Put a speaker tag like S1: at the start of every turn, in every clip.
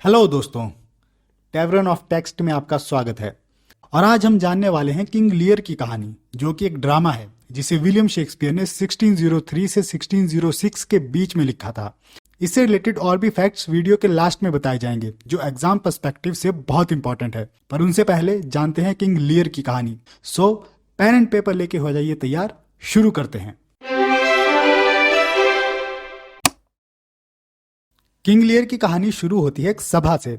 S1: Hello दोस्तों, टैवरन of text में आपका स्वागत है। और आज हम जानने वाले हैं किंग लियर की कहानी, जो कि एक ड्रामा है जिसे विलियम शेक्सपियर ने 1603 से 1606 के बीच में लिखा था। इससे रिलेटेड और भी फैक्ट्स वीडियो के लास्ट में बताए जाएंगे, जो एग्जाम पर्सपेक्टिव से बहुत इंपॉर्टेंट है। पर उनसे पहले जानते हैं किंग लियर की कहानी। सो पेन एंड पेपर लेके हो जाइए तैयार, शुरू करते हैं। किंग लियर की कहानी शुरू होती है एक सभा से।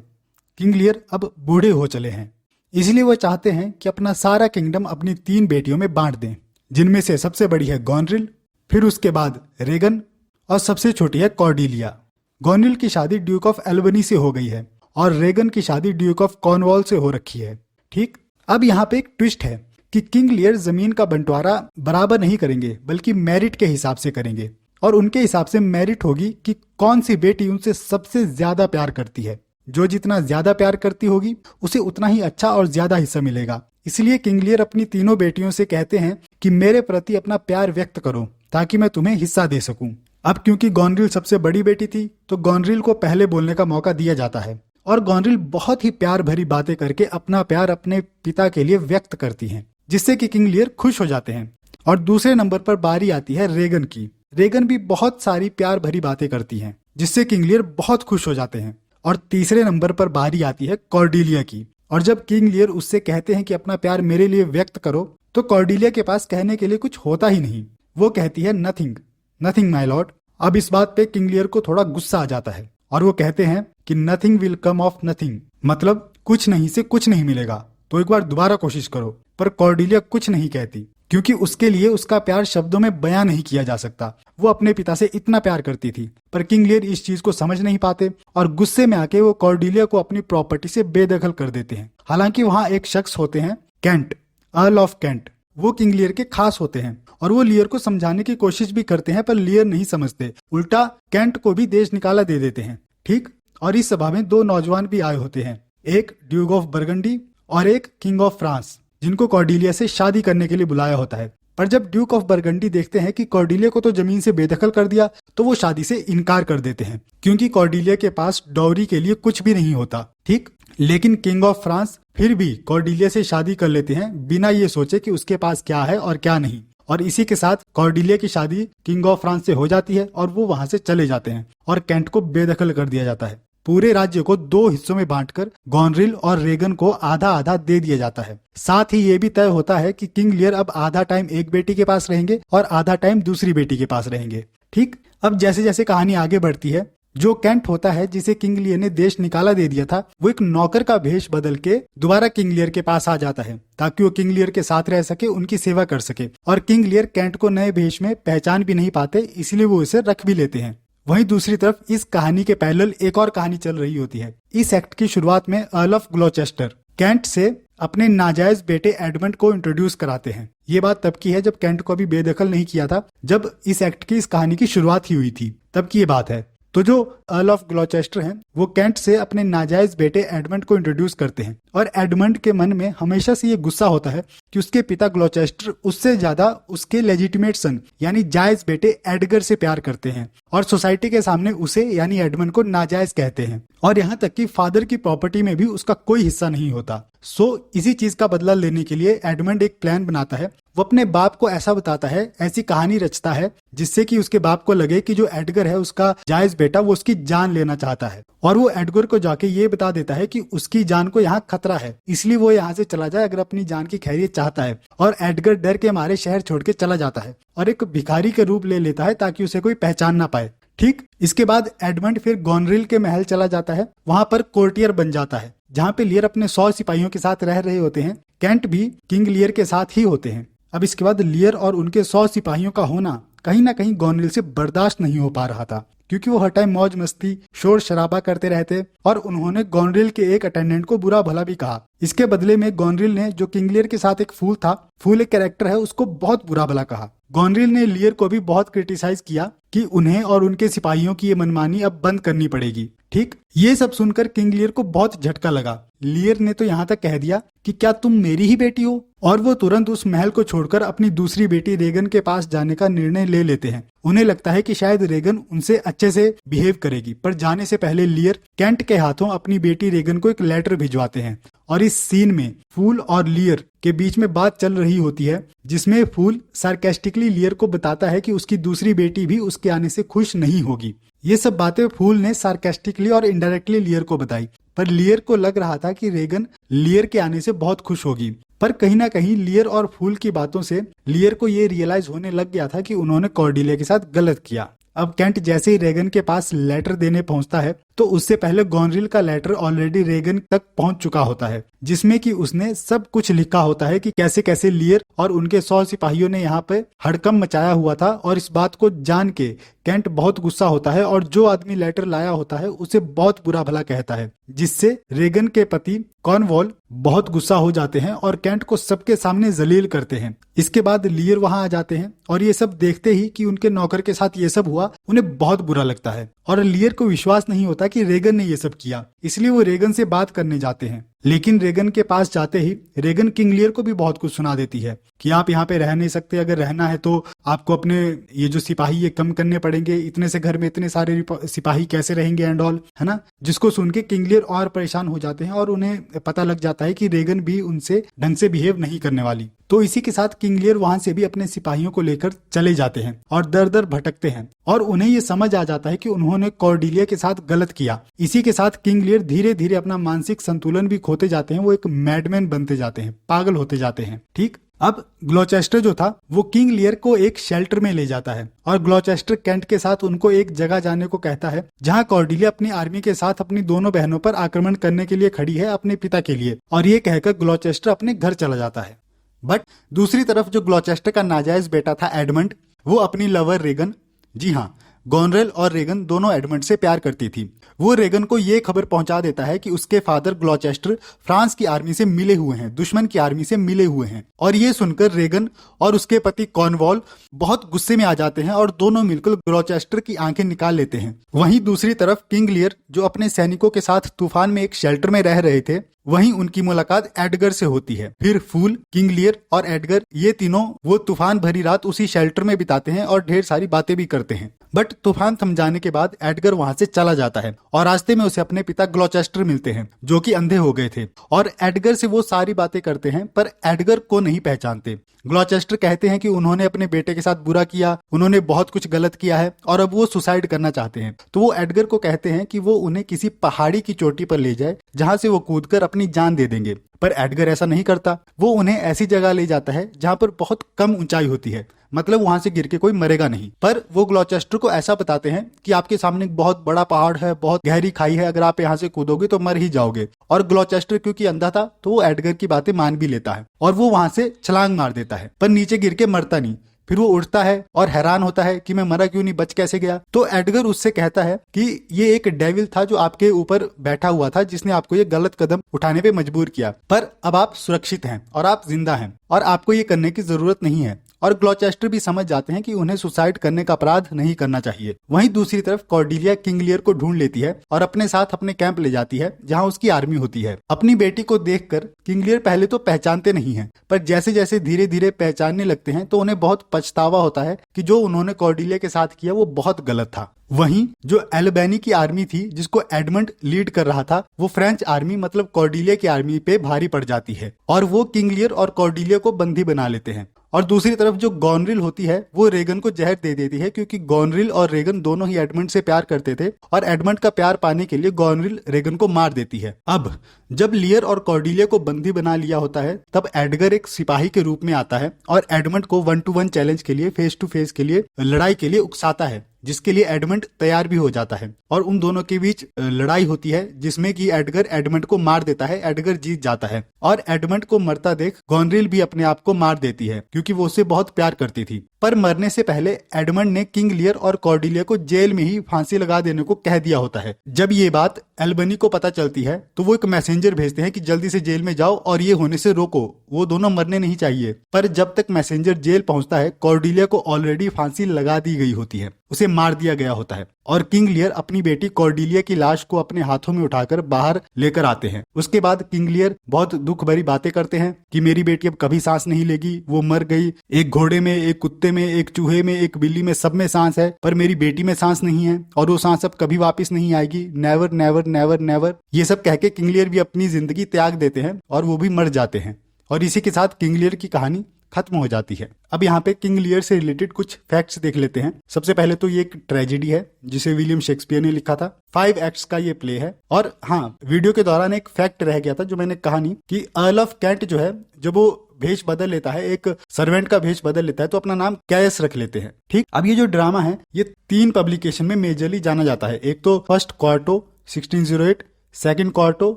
S1: किंग लियर अब बूढ़े हो चले हैं, इसलिए वो चाहते हैं कि अपना सारा किंगडम अपनी 3 बेटियों में बांट दें, जिनमें से सबसे बड़ी है गॉनरिल, फिर उसके बाद रेगन और सबसे छोटी है कॉर्डिलिया। गॉनरिल की शादी ड्यूक ऑफ एल्बनी से हो गई है और रेगन की शादी ड्यूक ऑफ कॉर्नवॉल से हो रखी है। ठीक, अब यहाँ पे एक ट्विस्ट है कि किंग लियर जमीन का बंटवारा बराबर नहीं करेंगे, बल्कि मेरिट के हिसाब से करेंगे। और उनके हिसाब से मेरिट होगी कि कौन सी बेटी उनसे सबसे ज्यादा प्यार करती है। जो जितना ज्यादा प्यार करती होगी उसे उतना ही अच्छा और ज्यादा हिस्सा मिलेगा। इसलिए किंग लियर अपनी तीनों बेटियों से कहते हैं कि मेरे प्रति अपना प्यार व्यक्त करो ताकि मैं तुम्हें हिस्सा दे सकूं। अब क्योंकि गॉनरिल सबसे बड़ी बेटी थी, तो गॉनरिल को पहले बोलने का मौका दिया जाता है और गॉनरिल बहुत ही प्यार भरी बातें करके अपना प्यार अपने पिता के लिए व्यक्त करती हैं, जिससे कि किंग लियर खुश हो जाते हैं। और दूसरे नंबर पर बारी आती है रेगन की। रेगन भी बहुत सारी प्यार भरी बातें करती हैं, जिससे किंग लियर बहुत खुश हो जाते हैं। और तीसरे नंबर पर बारी आती है कॉर्डिलिया की। और जब किंग लियर उससे कहते हैं कि अपना प्यार मेरे लिए व्यक्त करो, तो कॉर्डिलिया के पास कहने के लिए कुछ होता ही नहीं। वो कहती है नथिंग, नथिंग माय लॉर्ड। अब इस बात पे किंग लियर को थोड़ा गुस्सा आ जाता है और वो कहते हैं कि nothing will come of nothing, मतलब कुछ नहीं से कुछ नहीं मिलेगा, तो एक बार दोबारा कोशिश करो। पर कॉर्डिलिया कुछ नहीं कहती, क्योंकि उसके लिए उसका प्यार शब्दों में बयां नहीं किया जा सकता। वो अपने पिता से इतना प्यार करती थी। पर किंग लियर इस चीज को समझ नहीं पाते और गुस्से में आके वो कॉर्डिलिया को अपनी प्रॉपर्टी से बेदखल कर देते हैं। हालांकि वहां एक शख्स होते हैं कैंट, अर्ल ऑफ कैंट। वो किंग लियर के खास होते हैं और वो लियर को समझाने की कोशिश भी करते हैं, पर लियर नहीं समझते। उल्टा कैंट को भी देश निकाला दे देते हैं। ठीक, और इस सभा में 2 नौजवान भी आए होते हैं, एक ड्यूक ऑफ बर्गंडी और एक किंग ऑफ फ्रांस, जिनको कॉर्डिलिया से शादी करने के लिए बुलाया होता है। पर जब ड्यूक ऑफ बर्गंडी देखते हैं कि कॉर्डिलिया को तो जमीन से बेदखल कर दिया, तो वो शादी से इनकार कर देते हैं, क्योंकि कॉर्डिलिया के पास डाउरी के लिए कुछ भी नहीं होता। ठीक, लेकिन किंग ऑफ फ्रांस फिर भी कॉर्डिलिया से शादी कर लेते हैं, बिना ये सोचे कि उसके पास क्या है और क्या नहीं। और इसी के साथ कॉर्डिलिया की शादी किंग ऑफ फ्रांस से हो जाती है और वो वहां से चले जाते हैं और कैंट को बेदखल कर दिया जाता है। पूरे राज्य को 2 हिस्सों में बांटकर गॉनरिल और रेगन को आधा आधा दे दिया जाता है। साथ ही ये भी तय होता है कि किंग लियर अब आधा टाइम एक बेटी के पास रहेंगे और आधा टाइम दूसरी बेटी के पास रहेंगे। ठीक, अब जैसे जैसे कहानी आगे बढ़ती है, जो कैंट होता है जिसे किंग लियर ने देश निकाला दे दिया था, वो एक नौकर का भेष बदल के दोबारा किंग लियर के पास आ जाता है, ताकि वो किंग लियर के साथ रह सके, उनकी सेवा कर सके। और किंग लियर कैंट को नए भेष में पहचान भी नहीं पाते, इसलिए वो इसे रख भी लेते हैं। वहीं दूसरी तरफ इस कहानी के पैरेलल एक और कहानी चल रही होती है। इस एक्ट की शुरुआत में अर्ल ऑफ ग्लौचेस्टर कैंट से अपने नाजायज बेटे एडमंड को इंट्रोड्यूस कराते हैं। ये बात तब की है जब कैंट को अभी बेदखल नहीं किया था, जब इस एक्ट की इस कहानी की शुरुआत ही हुई थी, तब की ये बात है। तो जो अर्ल ऑफ ग्लौचेस्टर हैं, वो कैंट से अपने नाजायज बेटे एडमंड को इंट्रोड्यूस करते हैं। और एडमंड के मन में हमेशा से ये गुस्सा होता है कि उसके पिता ग्लौचेस्टर उससे ज्यादा उसके लेजिटिमेट सन यानी जायज बेटे एडगर से प्यार करते हैं और सोसाइटी के सामने उसे यानी एडमंड को नाजायज कहते हैं। और यहाँ तक कि फादर की प्रॉपर्टी में भी उसका कोई हिस्सा नहीं होता। सो इसी चीज का बदला लेने के लिए एडमंड एक प्लान बनाता है। वो अपने बाप को ऐसा बताता है, ऐसी कहानी रचता है, जिससे कि उसके बाप को लगे कि जो एडगर है उसका जायज बेटा, वो उसकी जान लेना चाहता है। और वो एडगर को जाके ये बता देता है कि उसकी जान को यहाँ खतरा है, इसलिए वो यहाँ से चला जाए अगर अपनी जान की खैरियत चाहता है। और एडगर डर के मारे शहर छोड़ के चला जाता है और एक भिखारी के रूप ले लेता है ताकि उसे कोई पहचान ना पाए। ठीक, इसके बाद एडमंड फिर गॉनरिल के महल चला जाता है, वहां पर कोर्टियर बन जाता है, जहाँ पे लियर अपने 100 सिपाहियों के साथ रह रहे होते हैं। कैंट भी किंग लियर के साथ ही होते हैं। अब इसके बाद लियर और उनके 100 सिपाहियों का होना कहीं ना कहीं गॉनरिल से बर्दाश्त नहीं हो पा रहा था, क्योंकि वो हर टाइम मौज मस्ती शोर शराबा करते रहते। और उन्होंने गॉनरिल के एक अटेंडेंट को बुरा भला भी कहा। इसके बदले में गॉनरिल ने, जो किंग लियर के साथ एक फूल था, फूल एक कैरेक्टर है, उसको बहुत बुरा भला कहा। गॉनरिल ने लियर को भी बहुत क्रिटिसाइज किया कि उन्हें और उनके सिपाहियों की ये मनमानी अब बंद करनी पड़ेगी। ठीक, ये सब सुनकर किंग लियर को बहुत झटका लगा। लियर ने तो यहाँ तक कह दिया कि क्या तुम मेरी ही बेटी हो, और वो तुरंत उस महल को छोड़कर अपनी दूसरी बेटी रेगन के पास जाने का निर्णय ले लेते हैं। उन्हें लगता है कि शायद रेगन उनसे अच्छे से बिहेव करेगी, पर जाने से पहले लियर कैंट के हाथों अपनी बेटी रेगन को एक लेटर भिजवाते हैं। और इस सीन में फूल और लियर के बीच में बात चल रही होती है, जिसमें फूल सार्केस्टिकली लियर को बताता है कि उसकी दूसरी बेटी भी उसके आने से खुश नहीं होगी। ये सब बातें फूल ने सार्केस्टिकली और इनडायरेक्टली लियर को बताई, पर लियर को लग रहा था कि रेगन लियर के आने से बहुत खुश होगी। पर कहीं ना कहीं लियर और फूल की बातों से लियर को ये रियलाइज होने लग गया था कि उन्होंने कॉर्डिलिया के साथ गलत किया। अब कैंट जैसे ही रेगन के पास लेटर देने पहुंचता है तो उससे पहले गॉनरिल का लेटर ऑलरेडी रेगन तक पहुंच चुका होता है, जिसमें कि उसने सब कुछ लिखा होता है कि कैसे कैसे लियर और उनके 100 सिपाहियों ने यहाँ पे हड़कंप मचाया हुआ था। और इस बात को जान के कैंट बहुत गुस्सा होता है और जो आदमी लेटर लाया होता है उसे बहुत बुरा भला कहता है, जिससे रेगन के पति कॉर्नवॉल बहुत गुस्सा हो जाते हैं और कैंट को सबके सामने जलील करते हैं। इसके बाद लियर वहां आ जाते हैं और ये सब देखते ही कि उनके नौकर के साथ ये सब हुआ, उन्हें बहुत बुरा लगता है और लियर को विश्वास नहीं होता कि रेगन ने ये सब किया। इसलिए वो रेगन से बात करने जाते हैं, लेकिन रेगन के पास जाते ही रेगन किंग लियर को भी बहुत कुछ सुना देती है कि आप यहाँ पे रह नहीं सकते, अगर रहना है तो आपको अपने ये जो सिपाही ये कम करने पड़ेंगे, इतने से घर में इतने सारे सिपाही कैसे रहेंगे एंड ऑल, है ना। जिसको सुन के किंग लियर और परेशान हो जाते हैं और उन्हें पता लग जाता है कि रेगन भी उनसे ढंग से बिहेव नहीं करने वाली। तो इसी के साथ किंग लियर वहां से भी अपने सिपाहियों को लेकर चले जाते हैं और दर दर भटकते हैं और उन्हें ये समझ आ जाता है कि उन्होंने कॉर्डिलिया के साथ गलत किया। इसी के साथ किंग लियर धीरे धीरे अपना मानसिक संतुलन भी खोते जाते हैं, वो एक मैडमैन बनते जाते हैं, पागल होते जाते हैं। ठीक, अब ग्लॉचेस्टर जो था वो किंग लियर को एक शेल्टर में ले जाता है और ग्लॉचेस्टर कैंट के साथ उनको एक जगह जाने को कहता है जहां कॉर्डिलिया अपनी आर्मी के साथ अपनी दोनों बहनों पर आक्रमण करने के लिए खड़ी है अपने पिता के लिए, और ये कहकर ग्लॉचेस्टर अपने घर चला जाता है। बट दूसरी तरफ जो ग्लॉचेस्टर का नाजायज बेटा था एडमंड, वो अपनी लवर रेगन, जी हाँ गॉनरेल और रेगन दोनों एडमंड से प्यार करती थी। वो रेगन को ये खबर पहुंचा देता है कि उसके फादर ग्लॉचेस्टर फ्रांस की आर्मी से मिले हुए हैं, दुश्मन की आर्मी से मिले हुए हैं। और ये सुनकर रेगन और उसके पति कॉर्नवॉल बहुत गुस्से में आ जाते हैं और दोनों मिलकर ग्लॉचेस्टर की आंखें निकाल लेते हैं। वहीं दूसरी तरफ किंग लियर जो अपने सैनिकों के साथ तूफान में एक शेल्टर में रह रहे थे, वहीं उनकी मुलाकात एडगर से होती है। फिर फूल, किंग लियर और एडगर ये तीनों वो तूफान भरी रात उसी शेल्टर में बिताते हैं और ढेर सारी बातें भी करते हैं। बट तूफान थम जाने के बाद एडगर वहां से चला जाता है और रास्ते में उसे अपने पिता ग्लॉचेस्टर मिलते हैं जो कि अंधे हो गए थे और एडगर से वो सारी बातें करते हैं, पर एडगर को नहीं पहचानते। ग्लॉचेस्टर कहते हैं कि उन्होंने अपने बेटे के साथ बुरा किया, उन्होंने बहुत कुछ गलत किया है और अब वो सुसाइड करना चाहते हैं। तो वो एडगर को कहते हैं कि वो उन्हें किसी पहाड़ी की चोटी पर ले जाए जहां से वो कूदकर अपनी जान दे देंगे, पर एडगर ऐसा नहीं करता। वो उन्हें ऐसी जगह ले जाता है जहां पर बहुत कम ऊंचाई होती है, मतलब वहां से गिर के कोई मरेगा नहीं। पर वो ग्लॉचेस्टर को ऐसा बताते हैं कि आपके सामने एक बहुत बड़ा पहाड़ है, बहुत गहरी खाई है, अगर आप यहाँ से कूदोगे तो मर ही जाओगे। और ग्लॉचेस्टर क्योंकि अंधा था तो वो एडगर की बातें मान भी लेता है और वो वहां से छलांग मार देता है, पर नीचे गिर के मरता नहीं। फिर वो उठता है और हैरान होता है कि मैं मरा क्यों नहीं, बच कैसे गया। तो एडगर उससे कहता है कि ये एक डेविल था जो आपके ऊपर बैठा हुआ था, जिसने आपको ये गलत कदम उठाने पे मजबूर किया, पर अब आप सुरक्षित हैं और आप जिंदा हैं और आपको ये करने की जरूरत नहीं है। और ग्लॉचेस्टर भी समझ जाते हैं कि उन्हें सुसाइड करने का अपराध नहीं करना चाहिए। वहीं दूसरी तरफ कॉर्डिलिया किंग लियर को ढूंढ लेती है और अपने साथ अपने कैंप ले जाती है जहां उसकी आर्मी होती है। अपनी बेटी को देखकर किंग लियर पहले तो पहचानते नहीं हैं, पर जैसे जैसे धीरे धीरे पहचानने लगते हैं तो उन्हें बहुत पछतावा होता है कि जो उन्होंने कॉर्डिलिया के साथ किया वो बहुत गलत था। वहीं जो एल्बेनी की आर्मी थी जिसको एडमंड लीड कर रहा था, वो फ्रेंच आर्मी मतलब कॉर्डिलिया की आर्मी पे भारी पड़ जाती है और वो किंग लियर और कॉर्डिलिया को बंदी बना लेते हैं। और दूसरी तरफ जो गॉनरिल होती है वो रेगन को जहर दे देती है, क्योंकि गॉनरिल और रेगन दोनों ही एडमंड से प्यार करते थे और एडमंड का प्यार पाने के लिए गॉनरिल रेगन को मार देती है। अब जब लियर और कॉर्डिलिया को बंदी बना लिया होता है तब एडगर एक सिपाही के रूप में आता है और एडमंड को 1-to-1 चैलेंज के लिए, फेस टू फेस के लिए, लड़ाई के लिए उकसाता है, जिसके लिए एडमंड तैयार भी हो जाता है और उन दोनों के बीच लड़ाई होती है जिसमें कि एडगर एडमंड को मार देता है। एडगर जीत जाता है और एडमंड को मरता देख गॉनरिल भी अपने आप को मार देती है क्योंकि वो उससे बहुत प्यार करती थी। पर मरने से पहले एडमंड ने किंग लियर और कॉर्डिलिया को जेल में ही फांसी लगा देने को कह दिया होता है। जब ये बात एल्बनी को पता चलती है तो वो एक मैसेंजर भेजते हैं कि जल्दी से जेल में जाओ और ये होने से रोको, वो दोनों मरने नहीं चाहिए। पर जब तक मैसेंजर जेल पहुंचता है कॉर्डिलिया को ऑलरेडी फांसी लगा दी गई होती है, उसे मार दिया गया होता है और किंग लियर अपनी बेटी कॉर्डिलिया की लाश को अपने हाथों में उठाकर बाहर लेकर आते हैं। उसके बाद किंग लियर बहुत दुख भरी बातें करते हैं कि मेरी बेटी अब कभी सांस नहीं लेगी, वो मर गई। एक घोड़े में, एक कुत्ते में, एक चूहे में, एक बिल्ली में, सब में सांस है, पर मेरी बेटी में सांस नहीं है और वो सांस अब कभी वापस नहीं आएगी। नेवर नेवर नेवर नेवर, ये सब कह के किंग लियर भी अपनी जिंदगी त्याग देते हैं और वो भी मर जाते हैं। और इसी के साथ किंग लियर की कहानी खत्म हो जाती है। अब यहाँ पे किंग लियर से रिलेटेड कुछ फैक्ट्स देख लेते हैं। सबसे पहले तो ये एक ट्रेजेडी है जिसे विलियम शेक्सपियर ने लिखा था। 5 एक्ट्स का ये प्ले है। और हाँ, वीडियो के दौरान एक फैक्ट रह गया था जो मैंने कहा नहीं कि अर्ल ऑफ कैंट जो है, जब वो भेष बदल लेता है, एक सर्वेंट का भेष बदल लेता है, तो अपना नाम कैयस रख लेते हैं। ठीक, अब ये जो ड्रामा है ये 3 पब्लिकेशन में मेजरली जाना जाता है। एक तो first quarto 1608, second quarto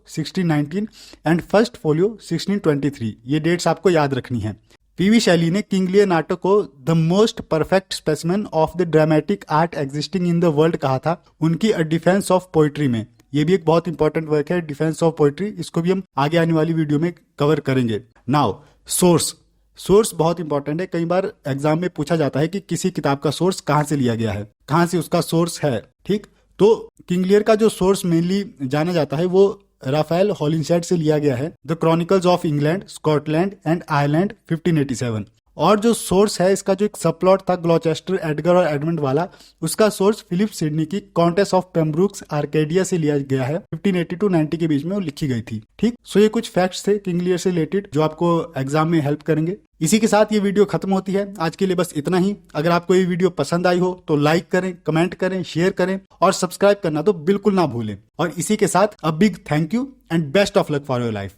S1: 1619 and first folio 1623। ये डेट्स आपको याद रखनी है। पीवी शैली ने किंग लियर नाटक को the most perfect specimen of the dramatic art existing in the world कहा था उनकी अ डिफेंस ऑफ पोइट्री में। ये भी एक बहुत इंपॉर्टेंट वर्क है, डिफेंस ऑफ पोइट्री। इसको भी हम आगे आने वाली वीडियो में कवर करेंगे। नाउ सोर्स बहुत इंपॉर्टेंट है। कई बार एग्जाम में पूछा जाता है कि किसी किताब का सोर्स कहाँ से लिया गया है, कहाँ से उसका सोर्स है। ठीक, तो किंग लियर का जो सोर्स मेनली जाना जाता है वो राफेल हॉलिंशेड से लिया गया है, the chronicles of England, Scotland and Ireland 1587। और जो सोर्स है इसका, जो एक सबप्लॉट था ग्लॉचेस्टर, एडगर और एडमंड वाला, उसका सोर्स फिलिप सिडनी की कॉन्टेस ऑफ पेम्ब्रुक्स आर्केडिया से लिया गया है। 1580 to 90 के बीच में वो लिखी गई थी। ठीक, सो ये कुछ फैक्ट्स थे किंग लियर से रिलेटेड जो आपको एग्जाम में हेल्प करेंगे। इसी के साथ ये वीडियो खत्म होती है। आज के लिए बस इतना ही। अगर आपको ये वीडियो पसंद आई हो तो लाइक करें, कमेंट करें, शेयर करें और सब्सक्राइब करना तो बिल्कुल ना भूलें। और इसी के साथ a big thank you and best of luck for your life.